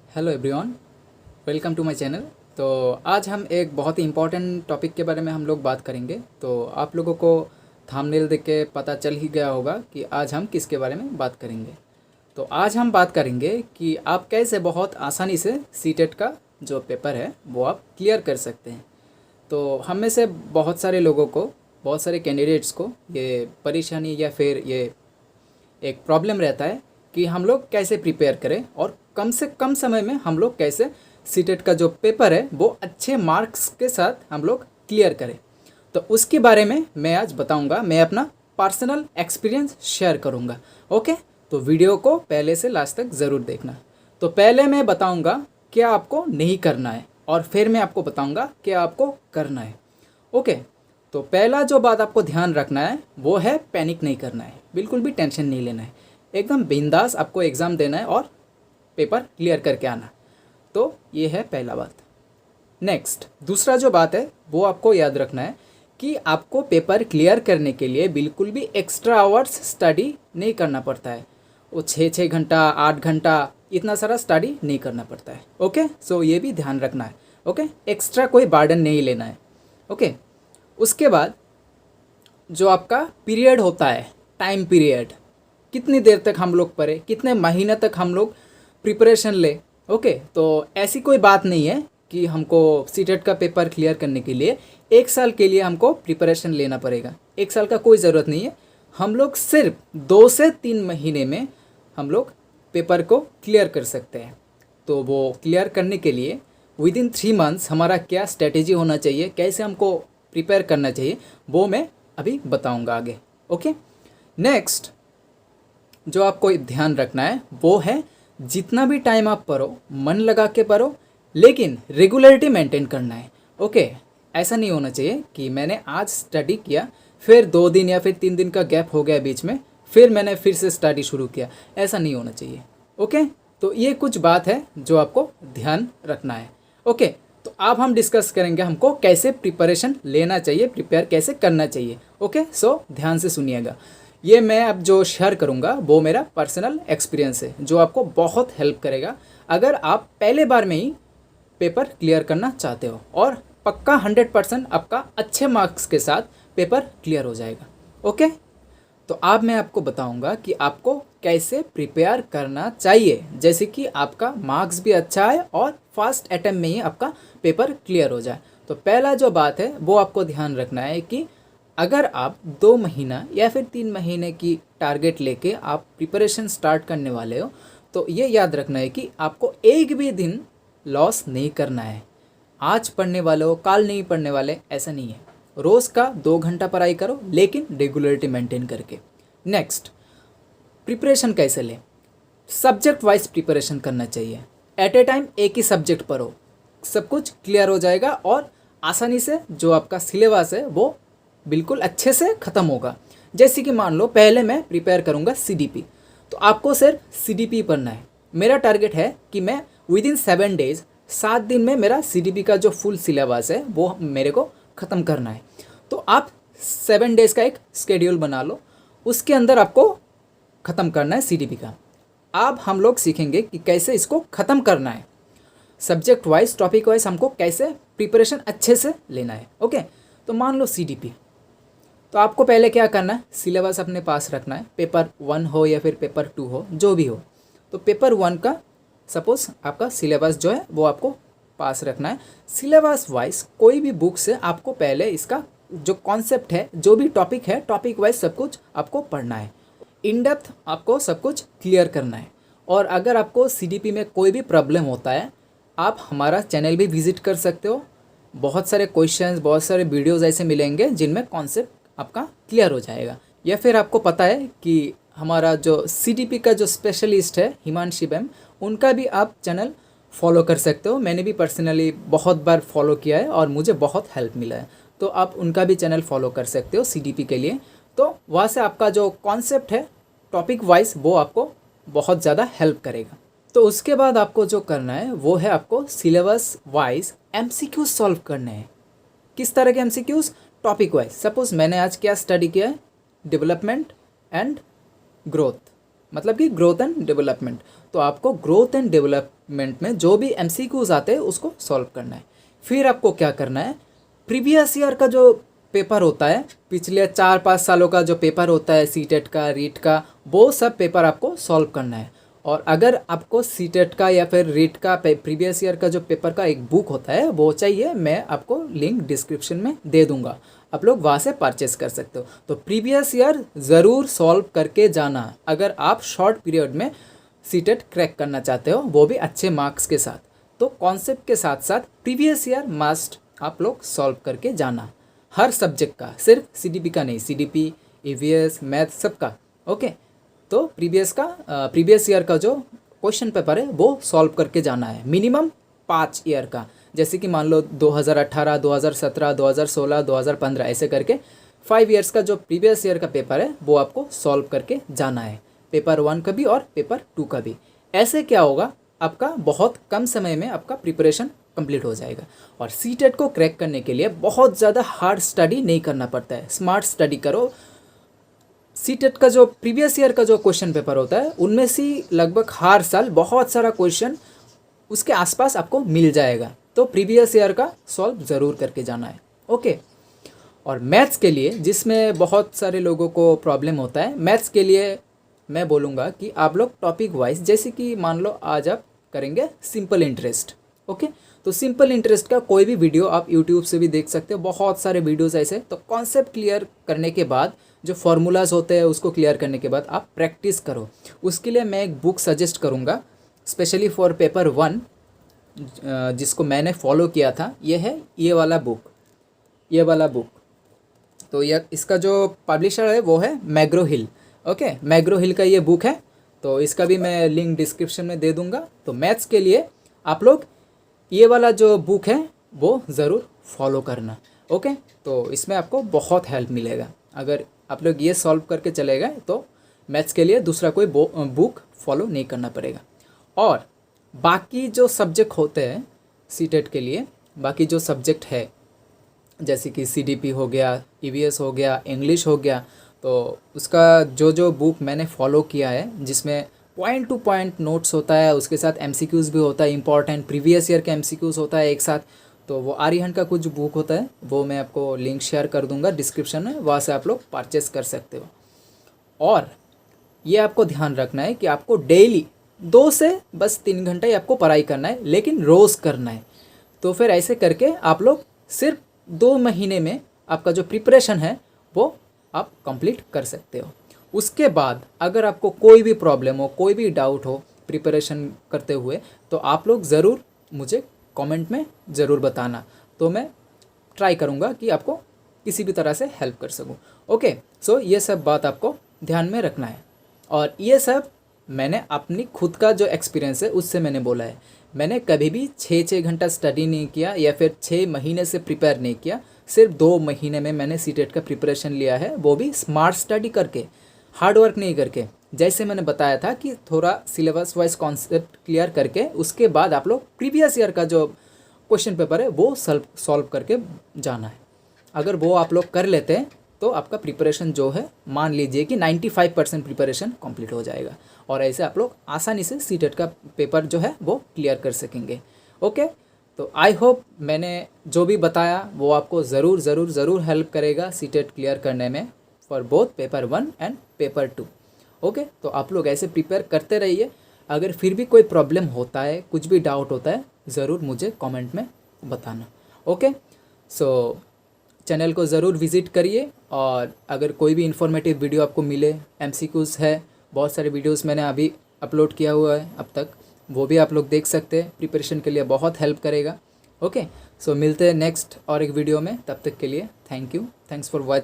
Hello everyone, welcome to my channel. तो आज हम एक बहुत ही इम्पोर्टेंट टॉपिक के बारे में हम लोग बात करेंगे। तो आप लोगों को थंबनेल देख के पता चल ही गया होगा कि आज हम किसके बारे में बात करेंगे। तो आज हम बात करेंगे कि आप कैसे बहुत आसानी से सीटेट का जो पेपर है वो आप क्लियर कर सकते हैं। तो हम में से बहुत सारे लोगों को, बहुत सारे कैंडिडेट्स को ये परेशानी या फिर ये एक प्रॉब्लम रहता है कि हम लोग कैसे प्रिपेयर करें और कम से कम समय में हम लोग कैसे सीटेट का जो पेपर है वो अच्छे मार्क्स के साथ हम लोग क्लियर करें। तो उसके बारे में मैं आज बताऊंगा, मैं अपना पर्सनल एक्सपीरियंस शेयर करूंगा। ओके, तो वीडियो को पहले से लास्ट तक ज़रूर देखना। तो पहले मैं बताऊंगा क्या आपको नहीं करना है और फिर मैं आपको बताऊंगा क्या आपको करना है। ओके, तो पहला जो बात आपको ध्यान रखना है वो है पैनिक नहीं करना है, बिल्कुल भी टेंशन नहीं लेना है। एकदम बिंदास आपको एग्ज़ाम देना है और पेपर क्लियर करके आना। तो ये है पहला बात। नेक्स्ट, दूसरा जो बात है वो आपको याद रखना है कि आपको पेपर क्लियर करने के लिए बिल्कुल भी एक्स्ट्रा आवर्स स्टडी नहीं करना पड़ता है। वो 6 घंटा 8 घंटा इतना सारा स्टडी नहीं करना पड़ता है। ओके, सो ये भी ध्यान रखना है। ओके, एक्स्ट्रा कोई बर्डन नहीं लेना है। ओके, उसके बाद जो आपका पीरियड होता है, टाइम पीरियड, कितनी देर तक हम लोग पढ़े, कितने महीने तक हम लोग प्रिपरेशन ले। ओके, तो ऐसी कोई बात नहीं है कि हमको सीटेट का पेपर क्लियर करने के लिए 1 साल के लिए हमको प्रिपरेशन लेना पड़ेगा। 1 साल का कोई ज़रूरत नहीं है। हम लोग सिर्फ 2 से 3 महीने में हम लोग पेपर को क्लियर कर सकते हैं। तो वो क्लियर करने के लिए विदिन 3 मंथ्स हमारा क्या स्ट्रेटेजी होना चाहिए, कैसे हमको प्रिपेयर करना चाहिए, वो मैं अभी बताऊंगा आगे। ओके, नेक्स्ट जो आपको ध्यान रखना है वो है जितना भी टाइम आप पढ़ो मन लगा के पढ़ो, लेकिन रेगुलरिटी मेंटेन करना है। ओके, ऐसा नहीं होना चाहिए कि मैंने आज स्टडी किया फिर 2 दिन या फिर 3 दिन का गैप हो गया बीच में, फिर मैंने फिर से स्टडी शुरू किया। ऐसा नहीं होना चाहिए। ओके, तो ये कुछ बात है जो आपको ध्यान रखना है। ओके, तो अब हम डिस्कस करेंगे हमको कैसे प्रिपरेशन लेना चाहिए, प्रिपेयर कैसे करना चाहिए। ओके, सो ध्यान से सुनिएगा। ये मैं अब जो शेयर करूँगा वो मेरा पर्सनल एक्सपीरियंस है जो आपको बहुत हेल्प करेगा अगर आप पहले बार में ही पेपर क्लियर करना चाहते हो, और पक्का 100% आपका अच्छे मार्क्स के साथ पेपर क्लियर हो जाएगा। ओके, तो अब मैं आपको बताऊंगा कि आपको कैसे प्रिपेयर करना चाहिए, जैसे कि आपका मार्क्स भी अच्छा आए और फर्स्ट अटेम्प्ट में ही आपका पेपर क्लियर हो जाए। तो पहला जो बात है वो आपको ध्यान रखना है कि अगर आप 2 महीना या फिर 3 महीने की टारगेट लेके आप प्रिपरेशन स्टार्ट करने वाले हो, तो ये याद रखना है कि आपको एक भी दिन लॉस नहीं करना है। आज पढ़ने वाले हो कल नहीं पढ़ने वाले, ऐसा नहीं है। रोज़ का 2 घंटा पढ़ाई करो, लेकिन रेगुलरिटी मेंटेन करके। नेक्स्ट, प्रिपरेशन कैसे लें? सब्जेक्ट वाइज प्रिपरेशन करना चाहिए। एट ए टाइम एक ही सब्जेक्ट पढ़ो, सब कुछ क्लियर हो जाएगा और आसानी से जो आपका सिलेबस है वो बिल्कुल अच्छे से ख़त्म होगा। जैसे कि मान लो पहले मैं प्रिपेयर करूँगा सीडीपी, तो आपको सिर्फ सीडीपी पढ़ना है। मेरा टारगेट है कि मैं विदिन 7 डेज, 7 दिन में मेरा सीडीपी का जो फुल सिलेबस है वो मेरे को ख़त्म करना है। तो आप 7 डेज का एक स्केड्यूल बना लो, उसके अंदर आपको ख़त्म करना है सीडीपी का। अब हम लोग सीखेंगे कि कैसे इसको ख़त्म करना है, सब्जेक्ट वाइज टॉपिक वाइज हमको कैसे प्रिपरेशन अच्छे से लेना है। ओके, तो मान लो सीडीपी, तो आपको पहले क्या करना है, सिलेबस अपने पास रखना है। पेपर 1 हो या फिर पेपर 2 हो, जो भी हो, तो पेपर 1 का सपोज आपका सिलेबस जो है वो आपको पास रखना है। सिलेबस वाइज कोई भी बुक से आपको पहले इसका जो कॉन्सेप्ट है, जो भी टॉपिक है, टॉपिक वाइज सब कुछ आपको पढ़ना है। इन डेप्थ आपको सब कुछ क्लियर करना है। और अगर आपको सीडीपी में कोई भी प्रॉब्लम होता है, आप हमारा चैनल भी विजिट कर सकते हो। बहुत सारे क्वेश्चंस, बहुत सारे वीडियोज़ ऐसे मिलेंगे जिनमें कॉन्सेप्ट आपका क्लियर हो जाएगा। या फिर आपको पता है कि हमारा जो सीडीपी का जो स्पेशलिस्ट है हिमांशी मैम, उनका भी आप चैनल फॉलो कर सकते हो। मैंने भी पर्सनली बहुत बार फॉलो किया है और मुझे बहुत हेल्प मिला है। तो आप उनका भी चैनल फॉलो कर सकते हो सीडीपी के लिए। तो वहाँ से आपका जो कॉन्सेप्ट है टॉपिक वाइज वो आपको बहुत ज़्यादा हेल्प करेगा। तो उसके बाद आपको जो करना है वो है आपको सिलेबस वाइज एमसीक्यूज सॉल्व करने हैं। किस तरह के एमसीक्यूज? Topic wise. सपोज मैंने आज क्या स्टडी किया है, डेवलपमेंट एंड ग्रोथ। मतलब कि ग्रोथ एंड डेवलपमेंट। तो आपको ग्रोथ एंड डेवलपमेंट में जो भी एमसीक्यूज आते हैं उसको सॉल्व करना है। फिर आपको क्या करना है, प्रीवियस ईयर का जो पेपर होता है, पिछले 4-5 सालों का जो पेपर होता है, सीटेट का, रीट का, वो सब पेपर आपको सॉल्व करना है। और अगर आपको सीटेट का या फिर रीट का प्रीवियस ईयर का जो पेपर का एक बुक होता है वो चाहिए, मैं आपको लिंक डिस्क्रिप्शन में दे दूंगा, आप लोग वहाँ से परचेस कर सकते हो। तो प्रीवियस ईयर ज़रूर सॉल्व करके जाना अगर आप शॉर्ट पीरियड में सीटेट क्रैक करना चाहते हो, वो भी अच्छे मार्क्स के साथ। तो कॉन्सेप्ट के साथ साथ प्रीवियस ईयर मस्ट आप लोग सॉल्व करके जाना, हर सब्जेक्ट का, सिर्फ सीडीपी का नहीं, सीडीपी, ईवीएस, मैथ सबका। ओके, तो प्रीवियस ईयर का जो क्वेश्चन पेपर है वो सॉल्व करके जाना है, मिनिमम 5 ईयर का। जैसे कि मान लो 2018, 2017, 2016, 2015 ऐसे करके 5 ईयर्स का जो प्रीवियस ईयर का पेपर है वो आपको सॉल्व करके जाना है, पेपर 1 का भी और पेपर 2 का भी। ऐसे क्या होगा, आपका बहुत कम समय में आपका प्रिपरेशन कंप्लीट हो जाएगा। और सीटेट को क्रैक करने के लिए बहुत ज़्यादा हार्ड स्टडी नहीं करना पड़ता है, स्मार्ट स्टडी करो। सीटेट का जो प्रीवियस ईयर का जो क्वेश्चन पेपर होता है उनमें से लगभग हर साल बहुत सारा क्वेश्चन उसके आसपास आपको मिल जाएगा, तो प्रीवियस ईयर का सॉल्व ज़रूर करके जाना है। ओके, और मैथ्स के लिए, जिसमें बहुत सारे लोगों को प्रॉब्लम होता है, मैथ्स के लिए मैं बोलूँगा कि आप लोग टॉपिक वाइज, जैसे कि मान लो आज आप करेंगे सिंपल इंटरेस्ट। ओके, तो सिंपल इंटरेस्ट का कोई भी वीडियो आप यूट्यूब से भी देख सकते हो, बहुत सारे वीडियोस ऐसे। तो कॉन्सेप्ट क्लियर करने के बाद, जो फार्मूलाज होते हैं उसको क्लियर करने के बाद आप प्रैक्टिस करो। उसके लिए मैं एक बुक सजेस्ट करूँगा स्पेशली फॉर पेपर 1, जिसको मैंने फॉलो किया था। ये है ये वाला बुक। तो यह इसका जो पब्लिशर है वो है मैग्रो हिल। ओके, मैग्रो हिल का ये बुक है, तो इसका भी मैं लिंक डिस्क्रिप्शन में दे दूँगा। तो मैथ्स के लिए आप लोग ये वाला जो बुक है वो ज़रूर फॉलो करना। ओके, तो इसमें आपको बहुत हेल्प मिलेगा। अगर आप लोग ये सॉल्व करके चले गए तो मैथ्स के लिए दूसरा कोई बुक फॉलो नहीं करना पड़ेगा। और बाकी जो सब्जेक्ट होते हैं सीटेट के लिए, बाकी जो सब्जेक्ट है जैसे कि सीडीपी हो गया, ईवीएस हो गया, इंग्लिश हो गया, तो उसका जो बुक मैंने फॉलो किया है, जिसमें पॉइंट टू पॉइंट नोट्स होता है, उसके साथ एमसीक्यूज़ भी होता है, इंपॉर्टेंट प्रीवियस ईयर का एमसीक्यूज़ होता है एक साथ। तो वो आर्यहन का कुछ बुक होता है, वो मैं आपको लिंक शेयर कर दूंगा डिस्क्रिप्शन में, वहाँ से आप लोग परचेस कर सकते हो। और ये आपको ध्यान रखना है कि आपको डेली 2 से बस 3 घंटा ही आपको पढ़ाई करना है, लेकिन रोज़ करना है। तो फिर ऐसे करके आप लोग सिर्फ 2 महीने में आपका जो प्रिपरेशन है वो आप कंप्लीट कर सकते हो। उसके बाद अगर आपको कोई भी प्रॉब्लम हो, कोई भी डाउट हो प्रिपरेशन करते हुए, तो आप लोग ज़रूर मुझे कमेंट में ज़रूर बताना, तो मैं ट्राई करूँगा कि आपको किसी भी तरह से हेल्प कर सकूँ। ओके, सो ये सब बात आपको ध्यान में रखना है। और ये सब मैंने अपनी खुद का जो एक्सपीरियंस है उससे मैंने बोला है। मैंने कभी भी 6 घंटा स्टडी नहीं किया या फिर 6 महीने से प्रिपेयर नहीं किया, सिर्फ 2 महीने में मैंने सीटेट का प्रिपरेशन लिया है, वो भी स्मार्ट स्टडी करके, हार्ड वर्क नहीं करके। जैसे मैंने बताया था कि थोड़ा सिलेबस वाइज कॉन्सेप्ट क्लियर करके उसके बाद आप लोग प्रीवियस ईयर का जो क्वेश्चन पेपर है वो सॉल्व करके जाना है। अगर वो आप लोग कर लेते हैं तो आपका प्रिपरेशन जो है, मान लीजिए कि 95% प्रिपरेशन कंप्लीट हो जाएगा, और ऐसे आप लोग आसानी से सीटेट का पेपर जो है वो क्लियर कर सकेंगे। ओके, तो आई होप मैंने जो भी बताया वो आपको ज़रूर हेल्प करेगा सीटेट क्लियर करने में, for both paper 1 and paper 2। Okay, तो आप लोग ऐसे प्रिपेयर करते रहिए। अगर फिर भी कोई प्रॉब्लम होता है, कुछ भी डाउट होता है, ज़रूर मुझे कमेंट में बताना। ओके, सो चैनल को ज़रूर विज़िट करिए, और अगर कोई भी इन्फॉर्मेटिव वीडियो आपको मिले, एमसीक्यूज़ है, बहुत सारे वीडियोस मैंने अभी अपलोड किया हुआ है अब तक, वो भी आप लोग देख सकते हैं, प्रिपरेशन के लिए बहुत हेल्प करेगा। ओके, सो मिलते हैं नेक्स्ट और एक वीडियो में, तब तक के लिए thank you, thanks for watching.